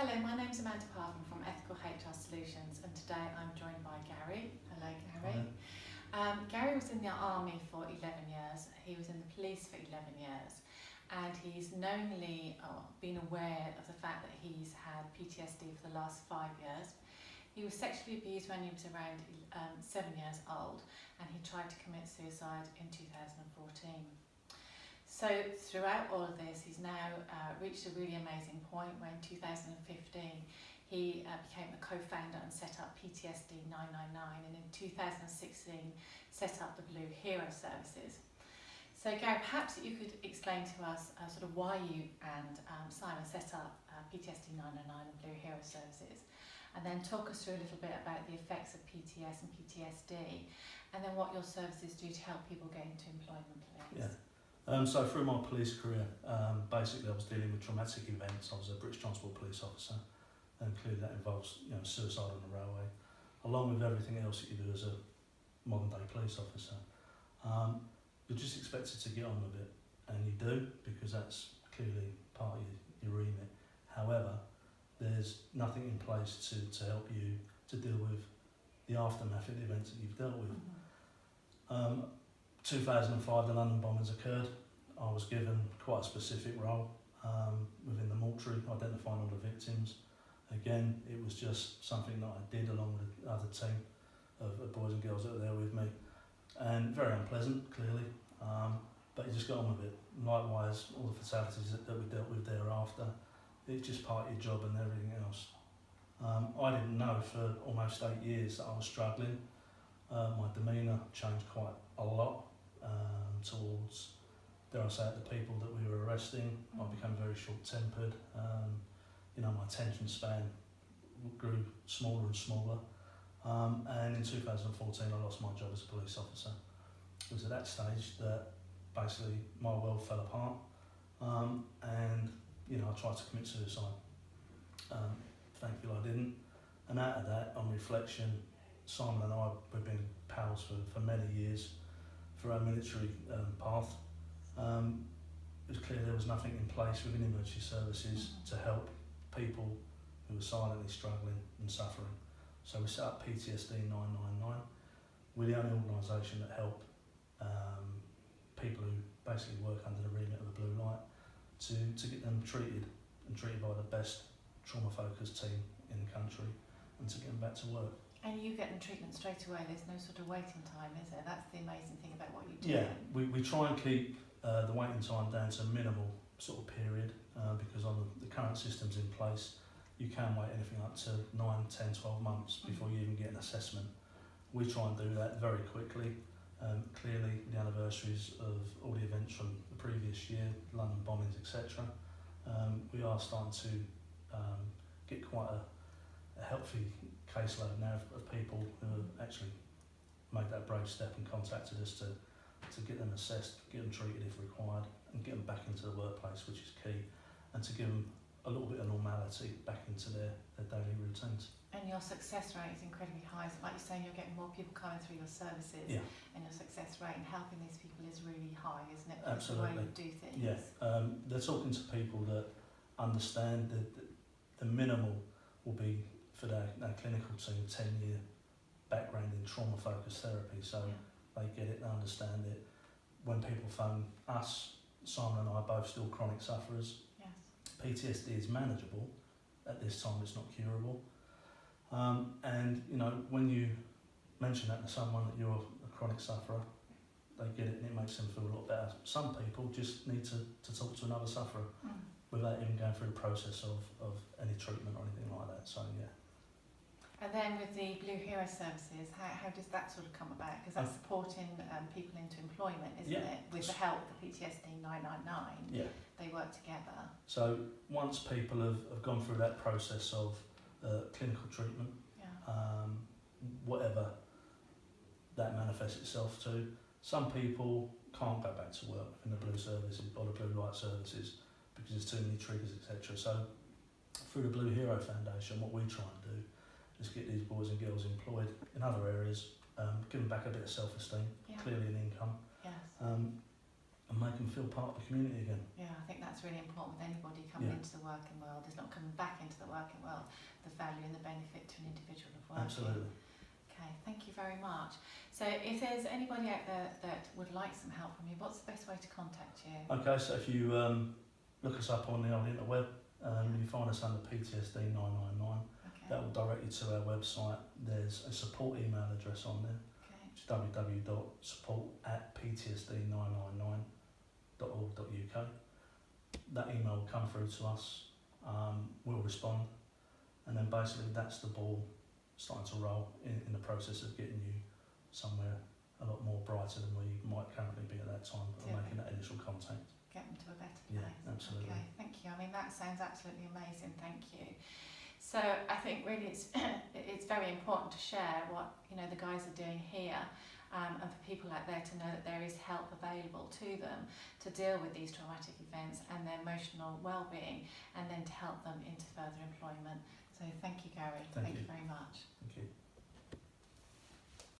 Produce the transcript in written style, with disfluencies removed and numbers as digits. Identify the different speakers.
Speaker 1: Hello, my name's Amanda Parton from Ethical HR Solutions, and today I'm joined by Gary. Hello, Gary. Gary was in the army for 11 years. He was in the police for 11 years, and he's knowingly been aware of the fact that he's had PTSD for the last 5 years. He was sexually abused when he was around 7 years old, and he tried to commit suicide in 2014. So throughout all of this, he's now reached a really amazing point where in 2015 he became a co-founder and set up PTSD 999, and in 2016 set up the Blue Hero Services. So Gary, perhaps you could explain to us sort of why you and Simon set up PTSD 999 and Blue Hero Services, and then talk us through a little bit about the effects of PTS and PTSD, and then what your services do to help people get into employment, please.
Speaker 2: Yeah. So through my police career, basically I was dealing with traumatic events. I was a British Transport Police officer, and clearly that involves suicide on the railway, along with everything else that you do as a modern day police officer. You're just expected to get on with it, and you do, because that's clearly part of your remit. However, there's nothing in place to help you to deal with the aftermath of the events that you've dealt with. 2005, the London bombings occurred. I was given quite a specific role within the mortuary, identifying all the victims. Again, it was just something that I did along with the other team of boys and girls that were there with me. And very unpleasant, clearly, but you just got on with it. Likewise, all the fatalities that we dealt with thereafter, it's just part of your job and everything else. I didn't know for almost 8 years that I was struggling. My demeanour changed quite a lot towards, dare I say it, the people that we were arresting. I became very short-tempered. My attention span grew smaller and smaller. And in 2014, I lost my job as a police officer. It was at that stage that basically my world fell apart, and I tried to commit suicide. Thankfully, I didn't. And out of that, on reflection, Simon and I have been pals for many years through our military path. It was clear there was nothing in place within emergency services to help people who were silently struggling and suffering. So we set up PTSD 999. We're the only organisation that help people who basically work under the remit of the blue light to get them treated by the best trauma-focused team in the country, and to get them back to work.
Speaker 1: And you get them treatment straight away, there's no sort of waiting time, is there? That's the amazing thing about what you do.
Speaker 2: Yeah, we try and keep the waiting time down to a minimal sort of period, because on the current systems in place, you can wait anything up to 9, 10, 12 months before you even get an assessment. We try and do that very quickly. Clearly, the anniversaries of all the events from the previous year, London bombings, etc., we are starting to get quite a healthy caseload now of people who have actually made that brave step and contacted us to get them assessed, get them treated if required, and get them back into the workplace, which is key, and to give them a little bit of normality back into their daily routines.
Speaker 1: And your success rate is incredibly high. So like you're saying, you're getting more people coming through your services, and your success rate and helping these people is really high, isn't it? Because
Speaker 2: absolutely.
Speaker 1: The way you do things.
Speaker 2: Yeah, they're talking to people that understand that the minimal will be for their clinical team 10-year background in trauma-focused therapy, so they get it, they understand it. When people phone us, Simon and I are both still chronic sufferers.
Speaker 1: Yes.
Speaker 2: PTSD is manageable. At this time, it's not curable. And when you mention that to someone that you're a chronic sufferer, they get it and it makes them feel a lot better. Some people just need to talk to another sufferer without even going through the process of any treatment or anything like that. So yeah.
Speaker 1: And then with the Blue Hero Services, how does that sort of come about? Because that's supporting people into employment, isn't it? With the help of PTSD 999, they work together.
Speaker 2: So once people have gone through that process of clinical treatment, whatever that manifests itself to, some people can't go back to work in the blue services or the blue light services because there's too many triggers, etc. So through the Blue Hero Foundation, what we try and do is get these boys and girls employed in other areas, give them back a bit of self-esteem, clearly an income.
Speaker 1: Yes.
Speaker 2: and make them feel part of the community again.
Speaker 1: Yeah, I think that's really important with anybody coming
Speaker 2: Yeah.
Speaker 1: into the working world, is not coming back into the working world, the value and the benefit to an individual of working.
Speaker 2: Absolutely.
Speaker 1: Okay, thank you very much. So if there's anybody out there that would like some help from you, what's the best way to contact you?
Speaker 2: Okay, so if you look us up on the old interweb, you find us under PTSD 999.
Speaker 1: Okay.
Speaker 2: That will direct you to our website. There's a support email address on there,
Speaker 1: Okay.
Speaker 2: which is www.support@ptsd999.org.uk. That email will come through to us, we'll respond, and then basically that's the ball starting to roll in the process of getting you somewhere a lot more brighter than where you might currently be at that time, of making that initial contact.
Speaker 1: Get them to a better
Speaker 2: Yeah,
Speaker 1: place.
Speaker 2: absolutely.
Speaker 1: Okay, thank you. I mean, that sounds absolutely amazing. Thank you. So I think really it's very important to share what the guys are doing here, and for people out there to know that there is help available to them to deal with these traumatic events and their emotional well-being, and then to help them into further employment. So thank you, Gary.